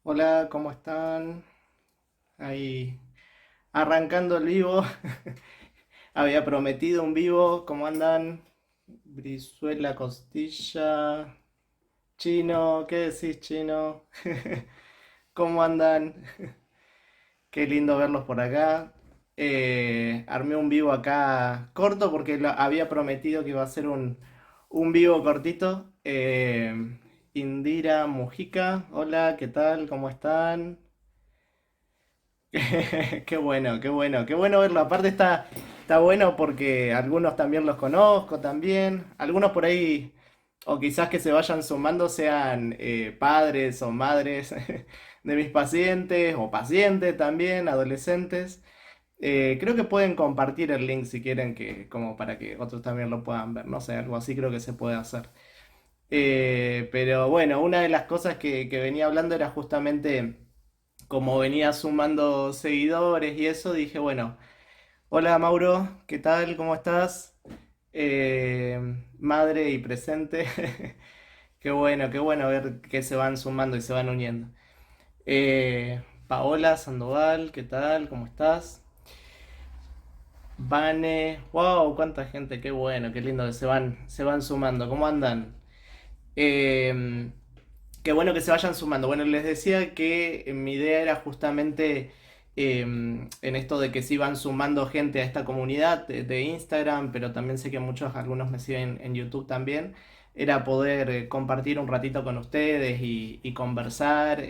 Hola, ¿cómo están? Ahí arrancando el vivo. Había prometido un vivo. ¿Cómo andan? Brizuela, Costilla, Chino, ¿qué decís, Chino? ¿Cómo andan? Qué lindo verlos por acá. Armé un vivo acá corto porque había prometido que iba a ser un vivo cortito. Indira Mujica, hola, ¿qué tal? ¿Cómo están? Qué bueno, qué bueno, qué bueno verlo. Aparte está bueno porque algunos también los conozco también. Algunos por ahí, o quizás que se vayan sumando, sean padres o madres de mis pacientes, o pacientes también, adolescentes. Creo que pueden compartir el link si quieren, como para que otros también lo puedan ver. No sé, algo así creo que se puede hacer. Pero bueno, una de las cosas que venía hablando era justamente como venía sumando seguidores y eso, dije, bueno, hola Mauro, ¿qué tal? ¿Cómo estás? Eh, Madre y presente. Qué bueno ver que se van sumando y se van uniendo. Paola Sandoval, ¿qué tal? ¿Cómo estás? Vane, wow, cuánta gente, qué bueno, qué lindo que se van sumando. ¿Cómo andan? Eh, Qué bueno que se vayan sumando. Bueno, les decía que mi idea era justamente en esto de que se iban sumando gente a esta comunidad de Instagram, pero también sé que algunos me siguen en YouTube también, era poder compartir un ratito con ustedes y conversar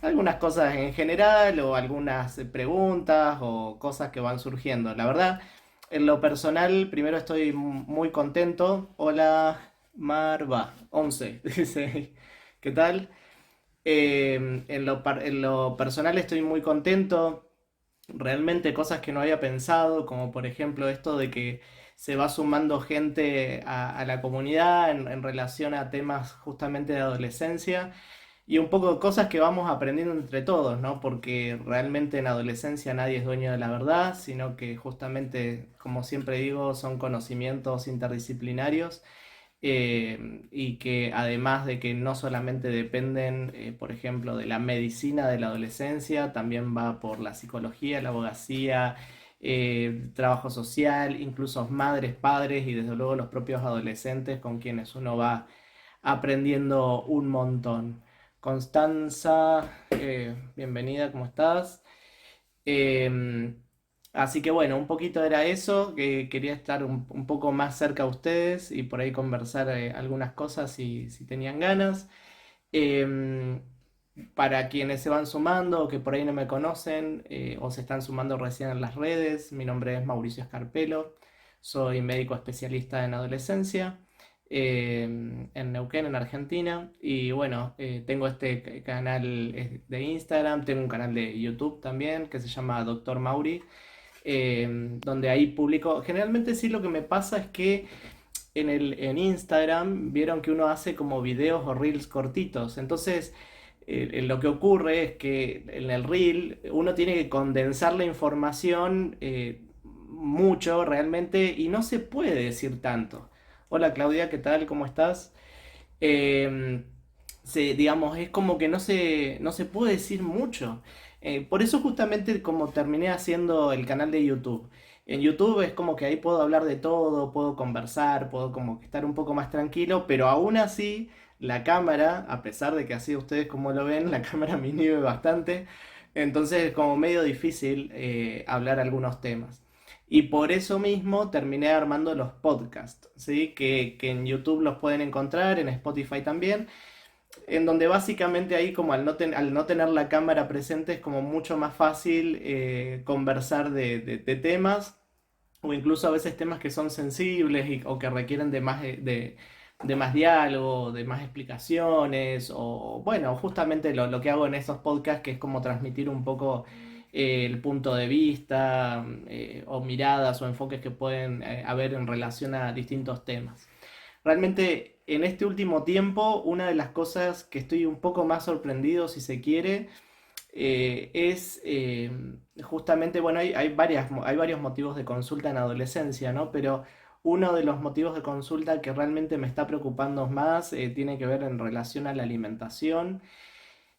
algunas cosas en general o algunas preguntas o cosas que van surgiendo. La verdad, en lo personal, primero estoy muy contento. Hola, Marva, 11 dice. ¿Qué tal? En lo personal estoy muy contento. Realmente cosas que no había pensado, como por ejemplo esto de que se va sumando gente a la comunidad en relación a temas justamente de adolescencia y un poco de cosas que vamos aprendiendo entre todos, ¿no? Porque realmente en adolescencia nadie es dueño de la verdad, sino que justamente, como siempre digo, son conocimientos interdisciplinarios y que además de que no solamente dependen, por ejemplo, de la medicina de la adolescencia, también va por la psicología, la abogacía, trabajo social, incluso madres, padres y desde luego los propios adolescentes con quienes uno va aprendiendo un montón. Constanza, bienvenida, ¿cómo estás? Eh, Así que bueno, un poquito era eso, que quería estar un poco más cerca a ustedes y por ahí conversar algunas cosas si tenían ganas. Eh, para quienes se van sumando o que por ahí no me conocen o se están sumando recién en las redes, mi nombre es Mauricio Escarpelo, soy médico especialista en adolescencia en Neuquén, en Argentina. Y bueno, tengo este canal de Instagram, tengo un canal de YouTube también que se llama Doctor Mauri, donde ahí publico. Generalmente sí lo que me pasa es que en Instagram vieron que uno hace como videos o reels cortitos. Entonces, lo que ocurre es que en el reel uno tiene que condensar la información mucho realmente y no se puede decir tanto. Hola Claudia, ¿qué tal? ¿Cómo estás? Eh, digamos, es como que no se puede decir mucho. Por eso justamente como terminé haciendo el canal de YouTube. En YouTube es como que ahí puedo hablar de todo, puedo conversar, puedo como que estar un poco más tranquilo, pero aún así la cámara, a pesar de que así ustedes como lo ven, la cámara me inhibe bastante, entonces es como medio difícil hablar algunos temas. Y por eso mismo terminé armando los podcasts, ¿sí? Que en YouTube los pueden encontrar, en Spotify también, en donde básicamente ahí como al no tener la cámara presente es como mucho más fácil conversar de temas o incluso a veces temas que son sensibles o que requieren de más diálogo, de más explicaciones, o bueno, justamente lo que hago en esos podcasts, que es como transmitir un poco el punto de vista o miradas o enfoques que pueden haber en relación a distintos temas. Realmente en este último tiempo, una de las cosas que estoy un poco más sorprendido, si se quiere, es justamente, bueno, hay varios motivos de consulta en adolescencia, ¿no? Pero uno de los motivos de consulta que realmente me está preocupando más tiene que ver en relación a la alimentación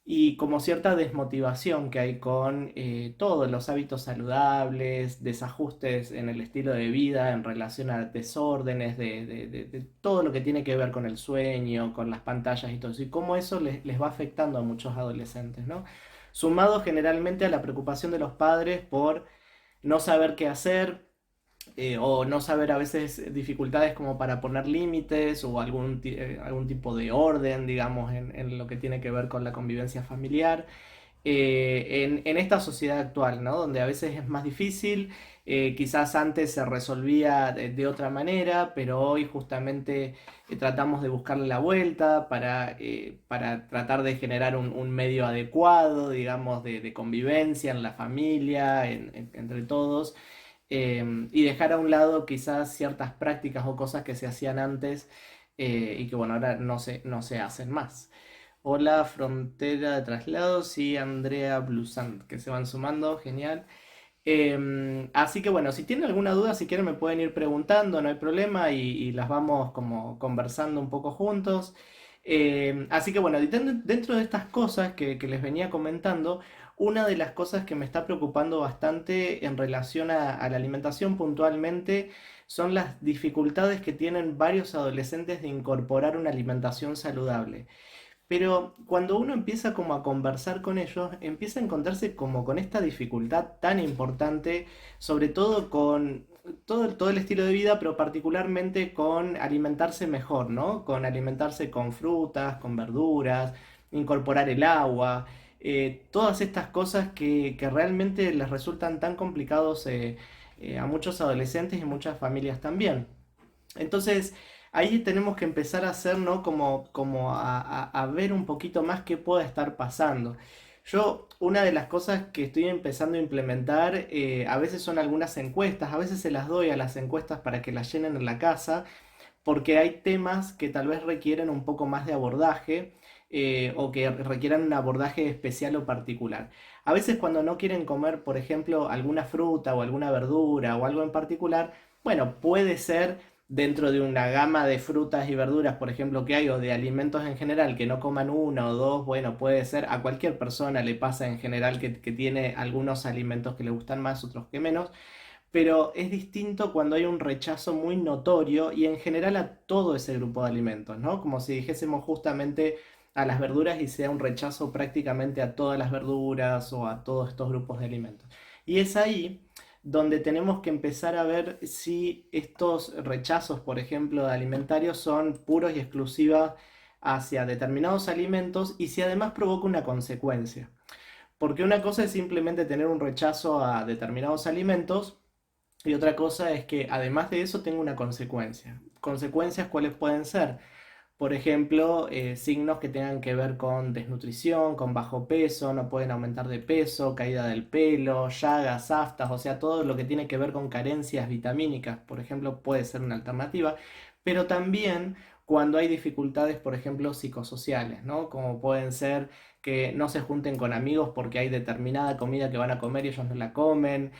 y como cierta desmotivación que hay con todos los hábitos saludables, desajustes en el estilo de vida en relación a desórdenes de todo lo que tiene que ver con el sueño, con las pantallas y todo eso, y cómo eso les va afectando a muchos adolescentes, ¿no? Sumado generalmente a la preocupación de los padres por no saber qué hacer, o no saber a veces dificultades como para poner límites o algún tipo de orden, digamos, en lo que tiene que ver con la convivencia familiar. En esta sociedad actual, ¿no? Donde a veces es más difícil, quizás antes se resolvía de otra manera, pero hoy justamente tratamos de buscarle la vuelta para tratar de generar un medio adecuado, digamos, de convivencia en la familia, entre todos, y dejar a un lado quizás ciertas prácticas o cosas que se hacían antes, y que bueno, ahora no se hacen más. Hola, Frontera de Traslados y Andrea Blusant, que se van sumando, genial. Así que bueno, si tienen alguna duda, si quieren me pueden ir preguntando, no hay problema, y las vamos como conversando un poco juntos. Así que bueno, dentro de estas cosas que les venía comentando, una de las cosas que me está preocupando bastante en relación a la alimentación puntualmente son las dificultades que tienen varios adolescentes de incorporar una alimentación saludable. Pero cuando uno empieza como a conversar con ellos, empieza a encontrarse como con esta dificultad tan importante, sobre todo con todo el estilo de vida, pero particularmente con alimentarse mejor, ¿no? Con alimentarse con frutas, con verduras, incorporar el agua, todas estas cosas que realmente les resultan tan complicados, a muchos adolescentes y muchas familias también. Entonces, ahí tenemos que empezar a hacer, ¿no? Como a ver un poquito más qué pueda estar pasando. Yo, una de las cosas que estoy empezando a implementar, a veces son algunas encuestas, a veces se las doy a las encuestas para que las llenen en la casa, porque hay temas que tal vez requieren un poco más de abordaje, o que requieran un abordaje especial o particular. A veces cuando no quieren comer, por ejemplo, alguna fruta o alguna verdura o algo en particular, bueno, puede ser dentro de una gama de frutas y verduras, por ejemplo, que hay, o de alimentos en general, que no coman una o dos, bueno, puede ser, a cualquier persona le pasa en general que tiene algunos alimentos que le gustan más, otros que menos, pero es distinto cuando hay un rechazo muy notorio y en general a todo ese grupo de alimentos, ¿no? Como si dijésemos justamente a las verduras y sea un rechazo prácticamente a todas las verduras o a todos estos grupos de alimentos. Y es ahí donde tenemos que empezar a ver si estos rechazos, por ejemplo, de alimentarios son puros y exclusivos hacia determinados alimentos y si además provoca una consecuencia. Porque una cosa es simplemente tener un rechazo a determinados alimentos, y otra cosa es que además de eso tenga una consecuencia. ¿Consecuencias cuáles pueden ser? Por ejemplo, signos que tengan que ver con desnutrición, con bajo peso, no pueden aumentar de peso, caída del pelo, llagas, aftas, o sea, todo lo que tiene que ver con carencias vitamínicas, por ejemplo, puede ser una alternativa, pero también cuando hay dificultades, por ejemplo, psicosociales, ¿no? Como pueden ser que no se junten con amigos porque hay determinada comida que van a comer y ellos no la comen,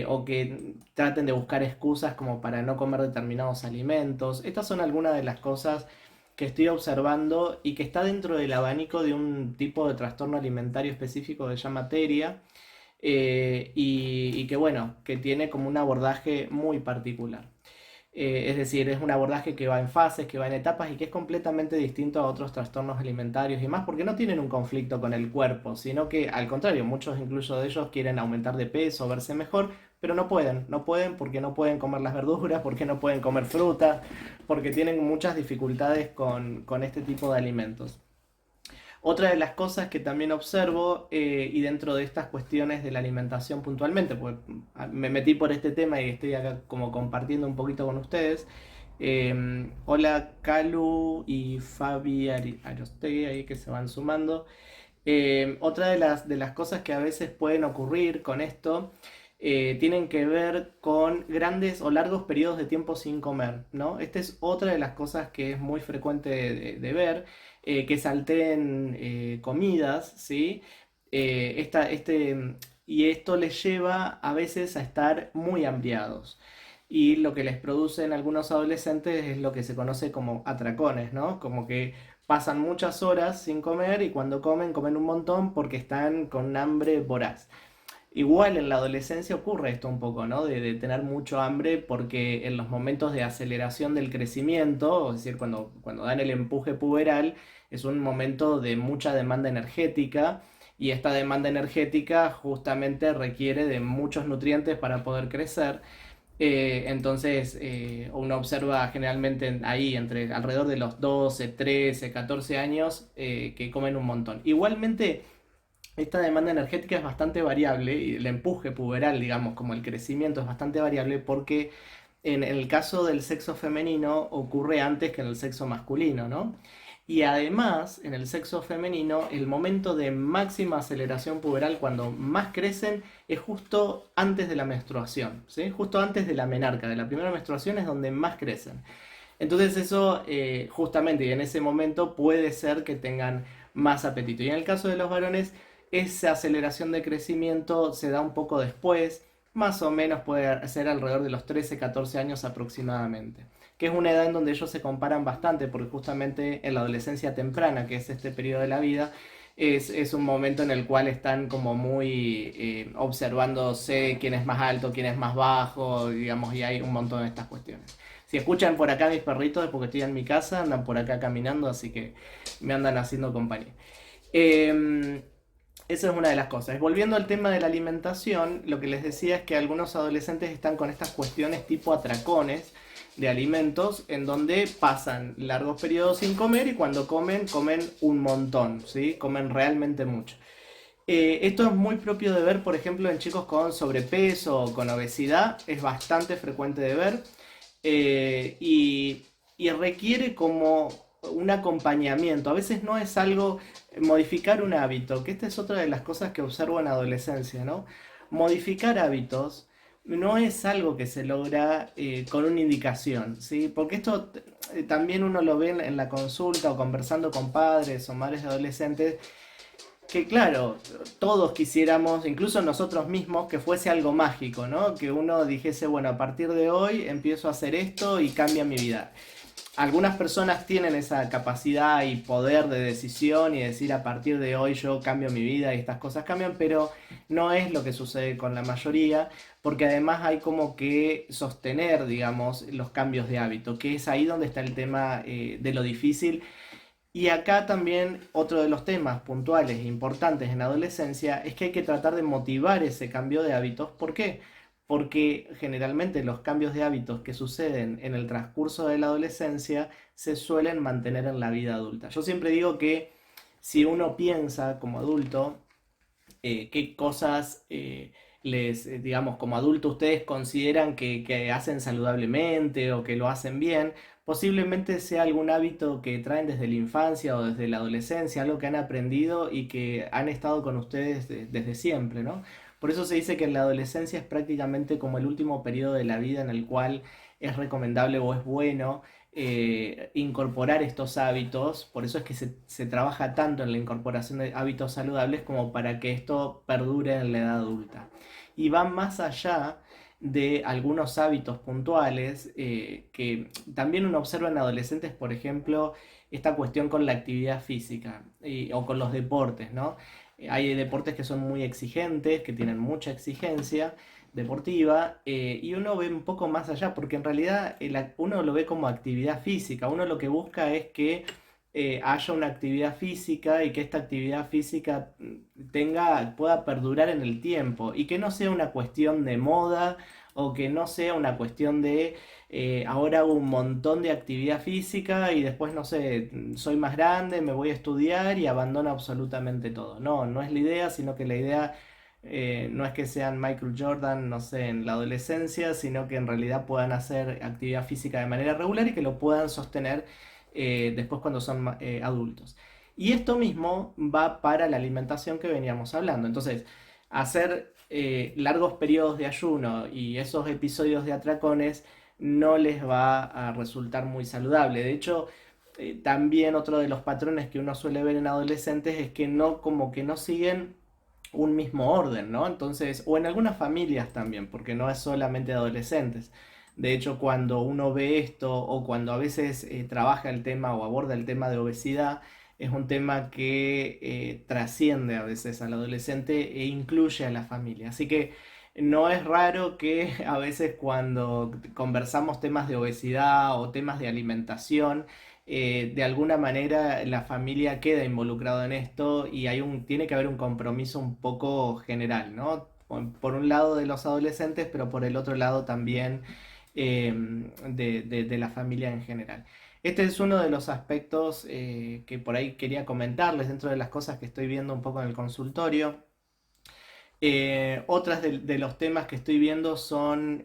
o que traten de buscar excusas como para no comer determinados alimentos. Estas son algunas de las cosas que estoy observando y que está dentro del abanico de un tipo de trastorno alimentario específico que se llama teria, y que bueno, que tiene como un abordaje muy particular. Es decir, es un abordaje que va en fases, que va en etapas y que es completamente distinto a otros trastornos alimentarios y más porque no tienen un conflicto con el cuerpo, sino que al contrario, muchos incluso de ellos quieren aumentar de peso, verse mejor, pero no pueden porque no pueden comer las verduras, porque no pueden comer fruta, porque tienen muchas dificultades con este tipo de alimentos. Otra de las cosas que también observo, y dentro de estas cuestiones de la alimentación puntualmente, pues me metí por este tema y estoy acá como compartiendo un poquito con ustedes. Hola Calu y Fabi Arostegui ahí que se van sumando. Otra de las cosas que a veces pueden ocurrir con esto, tienen que ver con grandes o largos periodos de tiempo sin comer, ¿no? Esta es otra de las cosas que es muy frecuente de ver, que salteen comidas, ¿sí? Y esto les lleva a veces a estar muy hambriados. y lo que les produce en algunos adolescentes es lo que se conoce como atracones, ¿no? Como que pasan muchas horas sin comer y cuando comen, comen un montón porque están con un hambre voraz. Igual en la adolescencia ocurre esto un poco, ¿no? De tener mucho hambre porque en los momentos de aceleración del crecimiento, es decir, cuando dan el empuje puberal, es un momento de mucha demanda energética y esta demanda energética justamente requiere de muchos nutrientes para poder crecer. Entonces, uno observa generalmente ahí entre alrededor de los 12, 13, 14 años que comen un montón. Igualmente, esta demanda energética es bastante variable y el empuje puberal, digamos, como el crecimiento es bastante variable porque en el caso del sexo femenino ocurre antes que en el sexo masculino, ¿no? Y además, en el sexo femenino, el momento de máxima aceleración puberal cuando más crecen es justo antes de la menstruación, ¿sí? Justo antes de la menarca, de la primera menstruación es donde más crecen. Entonces eso justamente y en ese momento puede ser que tengan más apetito. Y en el caso de los varones, esa aceleración de crecimiento se da un poco después, más o menos puede ser alrededor de los 13, 14 años aproximadamente, que es una edad en donde ellos se comparan bastante, porque justamente en la adolescencia temprana, que es este periodo de la vida, es un momento en el cual están como muy observándose quién es más alto, quién es más bajo, digamos, y hay un montón de estas cuestiones. Si escuchan por acá mis perritos es porque estoy en mi casa, andan por acá caminando, así que me andan haciendo compañía. Eh, Esa es una de las cosas. Volviendo al tema de la alimentación, lo que les decía es que algunos adolescentes están con estas cuestiones tipo atracones de alimentos en donde pasan largos periodos sin comer y cuando comen, comen un montón, ¿sí? Comen realmente mucho. Esto es muy propio de ver, por ejemplo, en chicos con sobrepeso o con obesidad, es bastante frecuente de ver y requiere como un acompañamiento. A veces no es algo, modificar un hábito, que esta es otra de las cosas que observo en adolescencia, ¿no? Modificar hábitos no es algo que se logra con una indicación, ¿sí? Porque esto también uno lo ve en la consulta o conversando con padres o madres de adolescentes que claro, todos quisiéramos, incluso nosotros mismos, que fuese algo mágico, ¿no? Que uno dijese, bueno, a partir de hoy empiezo a hacer esto y cambia mi vida. Algunas personas tienen esa capacidad y poder de decisión y decir a partir de hoy yo cambio mi vida y estas cosas cambian, pero no es lo que sucede con la mayoría, porque además hay como que sostener, digamos, los cambios de hábito, que es ahí donde está el tema de lo difícil y acá también otro de los temas puntuales e importantes en la adolescencia es que hay que tratar de motivar ese cambio de hábitos. ¿Por qué? Porque generalmente los cambios de hábitos que suceden en el transcurso de la adolescencia se suelen mantener en la vida adulta. Yo siempre digo que si uno piensa como adulto, qué cosas digamos, como adulto ustedes consideran que hacen saludablemente o que lo hacen bien. Posiblemente sea algún hábito que traen desde la infancia o desde la adolescencia, algo que han aprendido y que han estado con ustedes desde siempre, ¿no? Por eso se dice que en la adolescencia es prácticamente como el último periodo de la vida en el cual es recomendable o es bueno incorporar estos hábitos, por eso es que se trabaja tanto en la incorporación de hábitos saludables como para que esto perdure en la edad adulta. Y va más allá de algunos hábitos puntuales que también uno observa en adolescentes, por ejemplo, esta cuestión con la actividad física o con los deportes, ¿no? Hay deportes que son muy exigentes, que tienen mucha exigencia deportiva y uno ve un poco más allá porque en realidad uno lo ve como actividad física, uno lo que busca es que haya una actividad física y que esta actividad física pueda perdurar en el tiempo y que no sea una cuestión de moda o que no sea una cuestión de ahora hago un montón de actividad física y después no sé, soy más grande, me voy a estudiar y abandono absolutamente todo. No, no es la idea, sino que la idea no es que sean Michael Jordan, no sé, en la adolescencia, sino que en realidad puedan hacer actividad física de manera regular y que lo puedan sostener después cuando son adultos. Y esto mismo va para la alimentación que veníamos hablando. Entonces, hacer largos periodos de ayuno y esos episodios de atracones no les va a resultar muy saludable. De hecho, también otro de los patrones que uno suele ver en adolescentes es que no, como que no siguen un mismo orden, ¿no? Entonces, o en algunas familias también, porque no es solamente de adolescentes. De hecho, cuando uno ve esto o cuando a veces trabaja el tema o aborda el tema de obesidad, es un tema que trasciende a veces al adolescente e incluye a la familia. Así que no es raro que a veces cuando conversamos temas de obesidad o temas de alimentación, de alguna manera la familia queda involucrada en esto y tiene que haber un compromiso un poco general, ¿no? Por un lado de los adolescentes, pero por el otro lado también de la familia en general. Este es uno de los aspectos que por ahí quería comentarles dentro de las cosas que estoy viendo un poco en el consultorio. Otras de los temas que estoy viendo son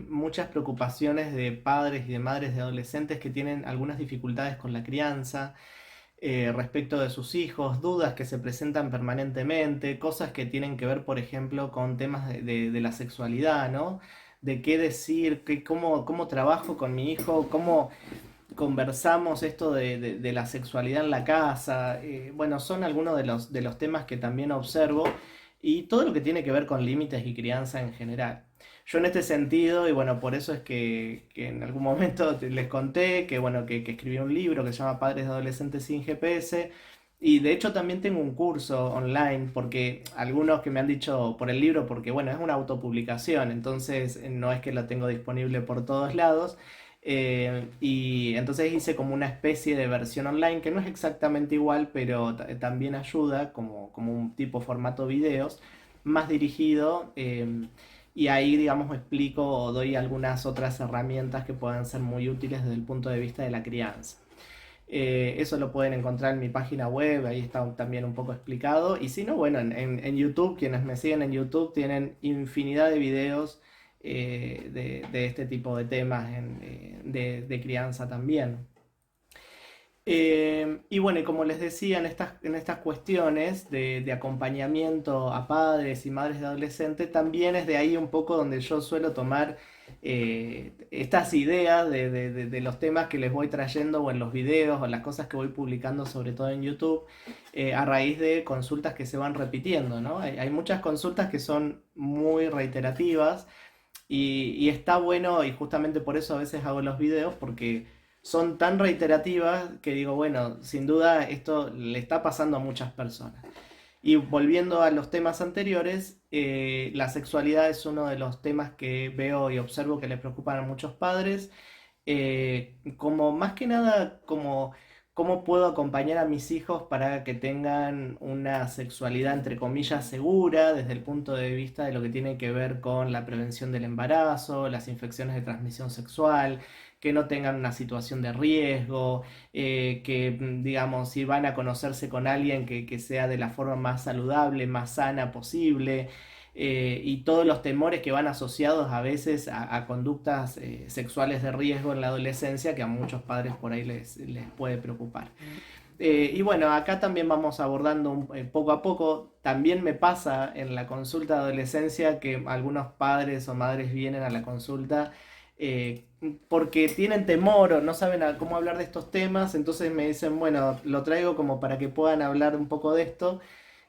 muchas preocupaciones de padres y de madres de adolescentes que tienen algunas dificultades con la crianza, respecto de sus hijos, dudas que se presentan permanentemente, cosas que tienen que ver, por ejemplo, con temas de la sexualidad, ¿no? De qué decir, cómo trabajo con mi hijo, cómo conversamos esto de la sexualidad en la casa. Bueno, son algunos de los temas que también observo y todo lo que tiene que ver con límites y crianza en general. Yo en este sentido, y bueno, por eso es que en algún momento les conté que, bueno, que escribí un libro que se llama Padres de Adolescentes sin GPS. Y de hecho también tengo un curso online, porque algunos que me han dicho por el libro, porque bueno, es una autopublicación, entonces no es que lo tengo disponible por todos lados. Y entonces hice como una especie de versión online que no es exactamente igual, pero también ayuda como un tipo formato videos, más dirigido. Y ahí, digamos, explico o doy algunas otras herramientas que puedan ser muy útiles desde el punto de vista de la crianza. Eso lo pueden encontrar en mi página web, ahí está también un poco explicado. Y si no, bueno, en YouTube, quienes me siguen en YouTube tienen infinidad de videos de este tipo de temas de crianza también. Y bueno, y como les decía, en estas cuestiones de acompañamiento a padres y madres de adolescentes, también es de ahí un poco donde yo suelo tomar estas ideas de los temas que les voy trayendo o en los videos o las cosas que voy publicando, sobre todo en YouTube, a raíz de consultas que se van repitiendo, ¿no? Hay muchas consultas que son muy reiterativas y está bueno, y justamente por eso a veces hago los videos, porque son tan reiterativas que digo, bueno, sin duda esto le está pasando a muchas personas. Y volviendo a los temas anteriores, la sexualidad es uno de los temas que veo y observo que le preocupan a muchos padres, como más que nada como cómo puedo acompañar a mis hijos para que tengan una sexualidad entre comillas segura desde el punto de vista de lo que tiene que ver con la prevención del embarazo, las infecciones de transmisión sexual, que no tengan una situación de riesgo, digamos, si van a conocerse con alguien que sea de la forma más saludable, más sana posible, y todos los temores que van asociados a veces a conductas sexuales de riesgo en la adolescencia que a muchos padres por ahí les puede preocupar. Y bueno, acá también vamos abordando poco a poco. También me pasa en la consulta de adolescencia que algunos padres o madres vienen a la consulta eh, porque tienen temor o no saben cómo hablar de estos temas, entonces me dicen, bueno, lo traigo como para que puedan hablar un poco de esto.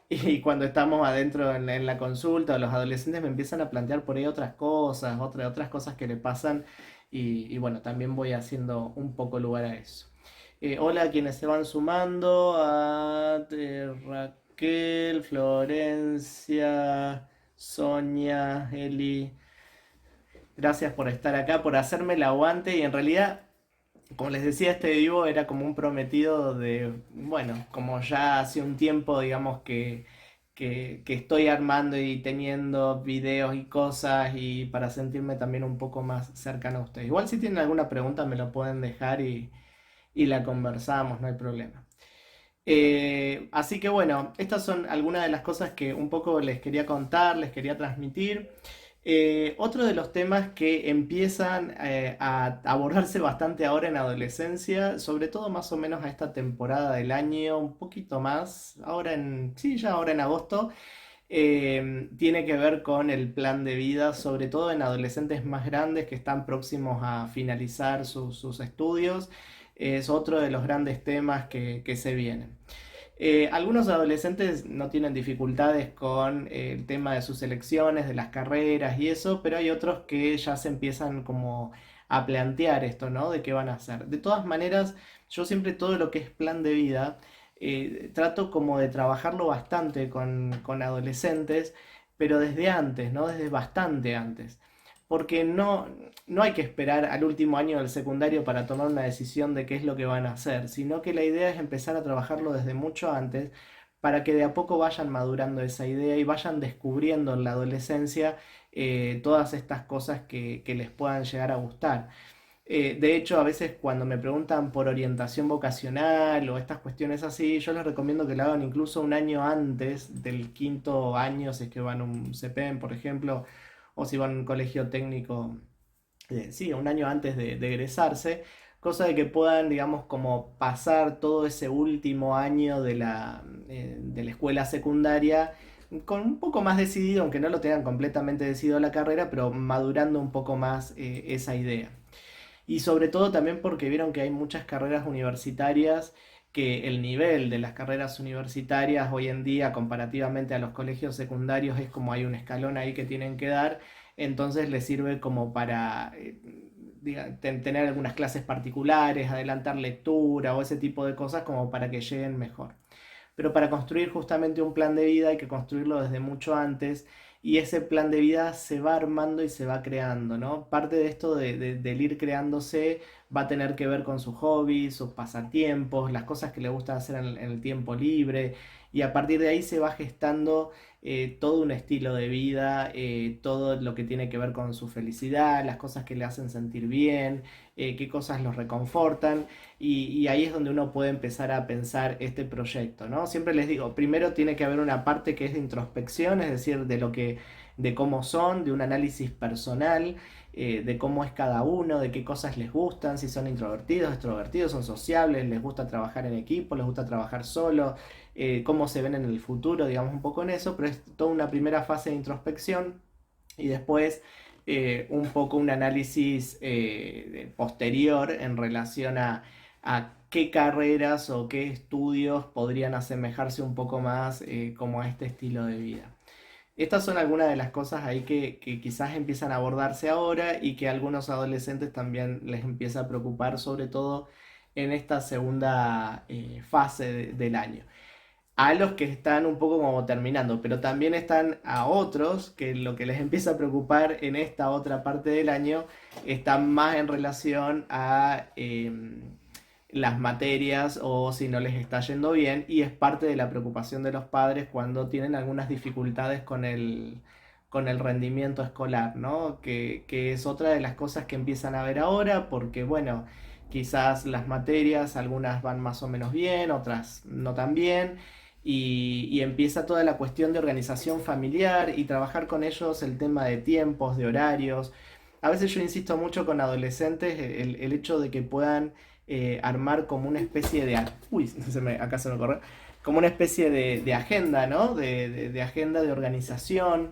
Y cuando estamos adentro en la consulta, los adolescentes me empiezan a plantear por ahí otras cosas, otras cosas que le pasan y bueno, también voy haciendo un poco lugar a eso. Hola a quienes se van sumando, Raquel, Florencia, Sonia, Eli, gracias por estar acá, por hacerme el aguante y en realidad como les decía, este vivo era como un prometido de, bueno, como ya hace un tiempo, digamos, que estoy armando y teniendo videos y cosas y para sentirme también un poco más cercano a ustedes. Igual si tienen alguna pregunta me lo pueden dejar y la conversamos, no hay problema. Así que bueno, estas son algunas de las cosas que un poco les quería contar, les quería transmitir. Otro de los temas que empiezan a abordarse bastante ahora en adolescencia, sobre todo más o menos a esta temporada del año, un poquito más, sí, ya ahora en agosto, tiene que ver con el plan de vida, sobre todo en adolescentes más grandes que están próximos a finalizar sus estudios. Es otro de los grandes temas que se vienen. Algunos adolescentes no tienen dificultades con el tema de sus elecciones, de las carreras y eso, pero hay otros que ya se empiezan como a plantear esto, ¿no? De qué van a hacer. De todas maneras, yo siempre todo lo que es plan de vida, trato como de trabajarlo bastante con adolescentes, pero desde antes, ¿no? Desde bastante antes. Porque no hay que esperar al último año del secundario para tomar una decisión de qué es lo que van a hacer, sino que la idea es empezar a trabajarlo desde mucho antes para que de a poco vayan madurando esa idea y vayan descubriendo en la adolescencia todas estas cosas que les puedan llegar a gustar. De hecho, a veces cuando me preguntan por orientación vocacional o estas cuestiones así, yo les recomiendo que lo hagan incluso un año antes del quinto año, si es que van a un CPEM, por ejemplo, o si van a un colegio técnico, sí, un año antes de egresarse, cosa de que puedan, digamos, como pasar todo ese último año de la escuela secundaria con un poco más decidido, aunque no lo tengan completamente decidido la carrera, pero madurando un poco más esa idea. Y sobre todo también porque vieron que hay muchas carreras universitarias, que el nivel de las carreras universitarias hoy en día comparativamente a los colegios secundarios es como hay un escalón ahí que tienen que dar, entonces les sirve como para tener algunas clases particulares, adelantar lectura o ese tipo de cosas como para que lleguen mejor. Pero para construir justamente un plan de vida hay que construirlo desde mucho antes y ese plan de vida se va armando y se va creando, ¿no? Parte de esto del ir creándose va a tener que ver con sus hobbies, sus pasatiempos, las cosas que le gusta hacer en el tiempo libre y a partir de ahí se va gestando todo un estilo de vida, todo lo que tiene que ver con su felicidad, las cosas que le hacen sentir bien, qué cosas los reconfortan y ahí es donde uno puede empezar a pensar este proyecto, ¿no? Siempre les digo, primero tiene que haber una parte que es de introspección, es decir, de cómo son, de un análisis personal, de cómo es cada uno, de qué cosas les gustan, si son introvertidos, extrovertidos, son sociables, les gusta trabajar en equipo, les gusta trabajar solo, cómo se ven en el futuro, digamos un poco en eso, pero es toda una primera fase de introspección y después un poco un análisis posterior en relación a qué carreras o qué estudios podrían asemejarse un poco más como a este estilo de vida. Estas son algunas de las cosas ahí que quizás empiezan a abordarse ahora y que a algunos adolescentes también les empieza a preocupar, sobre todo en esta segunda fase del año. A los que están un poco como terminando, pero también están a otros que lo que les empieza a preocupar en esta otra parte del año está más en relación a las materias o si no les está yendo bien y es parte de la preocupación de los padres cuando tienen algunas dificultades con el rendimiento escolar, ¿no? Que es otra de las cosas que empiezan a ver ahora porque, bueno, quizás las materias, algunas van más o menos bien, otras no tan bien. Y empieza toda la cuestión de organización familiar y trabajar con ellos el tema de tiempos, de horarios. A veces yo insisto mucho con adolescentes el hecho de que puedan armar como una especie de... Uy, acá se me corre. Como una especie de agenda, ¿no? De agenda de organización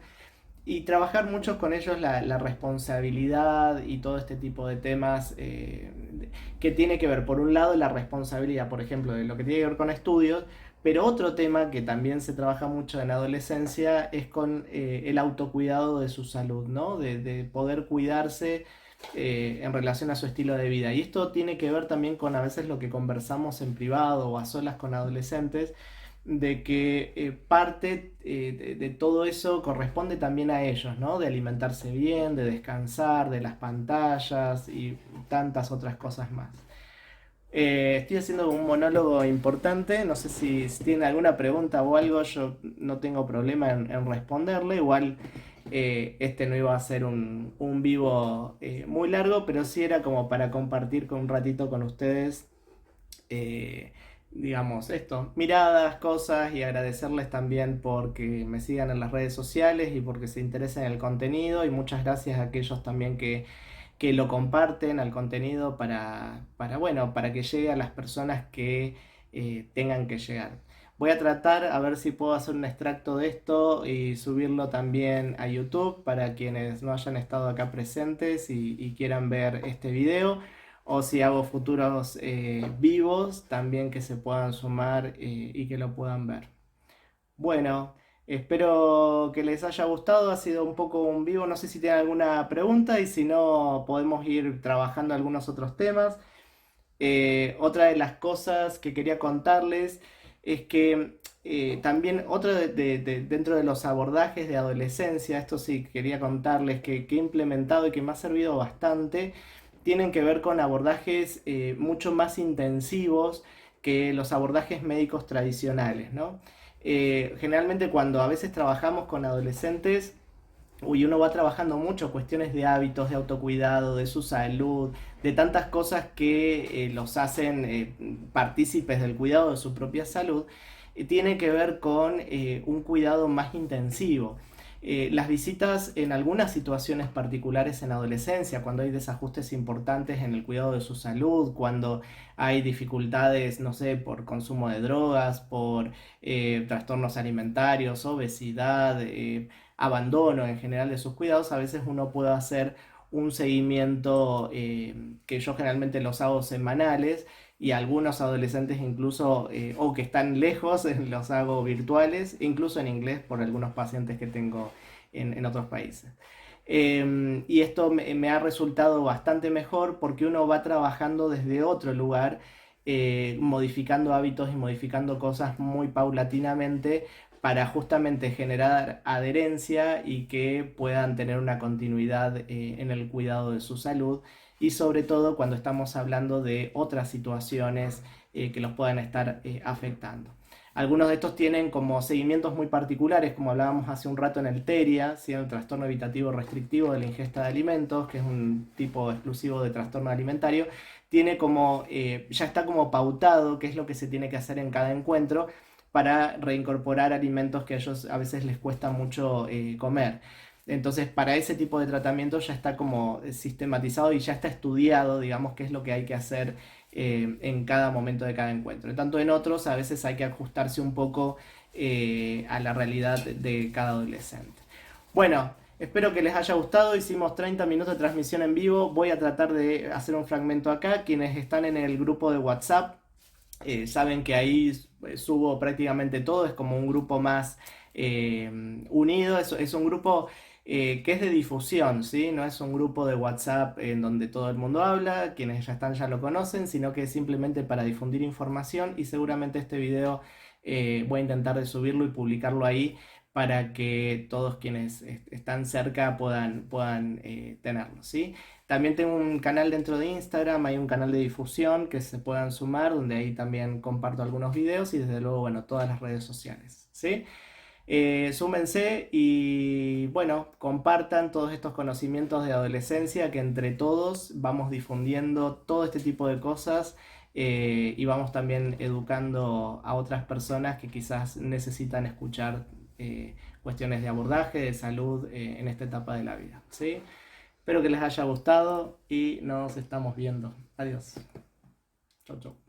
y trabajar mucho con ellos la responsabilidad y todo este tipo de temas que tiene que ver, por un lado, la responsabilidad, por ejemplo, de lo que tiene que ver con estudios, pero otro tema que también se trabaja mucho en adolescencia es con el autocuidado de su salud, ¿no? De poder cuidarse en relación a su estilo de vida. Y esto tiene que ver también con a veces lo que conversamos en privado o a solas con adolescentes, de que parte de todo eso corresponde también a ellos, ¿no? De alimentarse bien, de descansar, de las pantallas y tantas otras cosas más. Estoy haciendo un monólogo importante, no sé si tienen alguna pregunta o algo, yo no tengo problema en responderle, igual este no iba a ser un vivo muy largo, pero sí era como para compartir con un ratito con ustedes eh, digamos, esto, miradas, cosas y agradecerles también porque me sigan en las redes sociales y porque se interesen en el contenido y muchas gracias a aquellos también que lo comparten al contenido bueno, para que llegue a las personas que tengan que llegar. Voy a tratar a ver si puedo hacer un extracto de esto y subirlo también a YouTube para quienes no hayan estado acá presentes y quieran ver este video. o si hago futuros vivos, también que se puedan sumar y que lo puedan ver. Bueno, espero que les haya gustado, ha sido un poco un vivo, no sé si tienen alguna pregunta y si no podemos ir trabajando algunos otros temas. Otra de las cosas que quería contarles es que también otro dentro de los abordajes de adolescencia, esto sí quería contarles que he implementado y que me ha servido bastante, tienen que ver con abordajes mucho más intensivos que los abordajes médicos tradicionales, ¿no? Generalmente cuando a veces trabajamos con adolescentes, uno va trabajando mucho cuestiones de hábitos, de autocuidado, de su salud, de tantas cosas que los hacen partícipes del cuidado de su propia salud, tiene que ver con un cuidado más intensivo. Las visitas en algunas situaciones particulares en adolescencia, cuando hay desajustes importantes en el cuidado de su salud, cuando hay dificultades, no sé, por consumo de drogas, por trastornos alimentarios, obesidad, abandono en general de sus cuidados, a veces uno puede hacer un seguimiento que yo generalmente los hago semanales y algunos adolescentes incluso o que están lejos los hago virtuales, incluso en inglés por algunos pacientes que tengo en otros países. Y esto me ha resultado bastante mejor porque uno va trabajando desde otro lugar, modificando hábitos y modificando cosas muy paulatinamente para justamente generar adherencia y que puedan tener una continuidad en el cuidado de su salud y sobre todo cuando estamos hablando de otras situaciones que los puedan estar afectando. Algunos de estos tienen como seguimientos muy particulares, como hablábamos hace un rato en el TERIA, ¿sí? El trastorno evitativo restrictivo de la ingesta de alimentos, que es un tipo exclusivo de trastorno alimentario, tiene como, ya está como pautado qué es lo que se tiene que hacer en cada encuentro para reincorporar alimentos que a ellos a veces les cuesta mucho comer. Entonces, para ese tipo de tratamiento ya está como sistematizado y ya está estudiado, digamos, qué es lo que hay que hacer en cada momento de cada encuentro. Tanto en otros, a veces hay que ajustarse un poco a la realidad de cada adolescente. Bueno, espero que les haya gustado. Hicimos 30 minutos de transmisión en vivo. Voy a tratar de hacer un fragmento acá. Quienes están en el grupo de WhatsApp saben que ahí subo prácticamente todo. Es como un grupo más unido. Es un grupo que es de difusión, ¿sí? No es un grupo de WhatsApp en donde todo el mundo habla, quienes ya están ya lo conocen, sino que es simplemente para difundir información y seguramente este video voy a intentar de subirlo y publicarlo ahí para que todos quienes están cerca puedan tenerlo, ¿sí? También tengo un canal dentro de Instagram, hay un canal de difusión que se puedan sumar, donde ahí también comparto algunos videos y desde luego, bueno, todas las redes sociales, ¿sí? Súmense y bueno, compartan todos estos conocimientos de adolescencia que entre todos vamos difundiendo todo este tipo de cosas y vamos también educando a otras personas que quizás necesitan escuchar cuestiones de abordaje, de salud en esta etapa de la vida, ¿sí? Espero que les haya gustado y nos estamos viendo. Adiós. Chau, chau.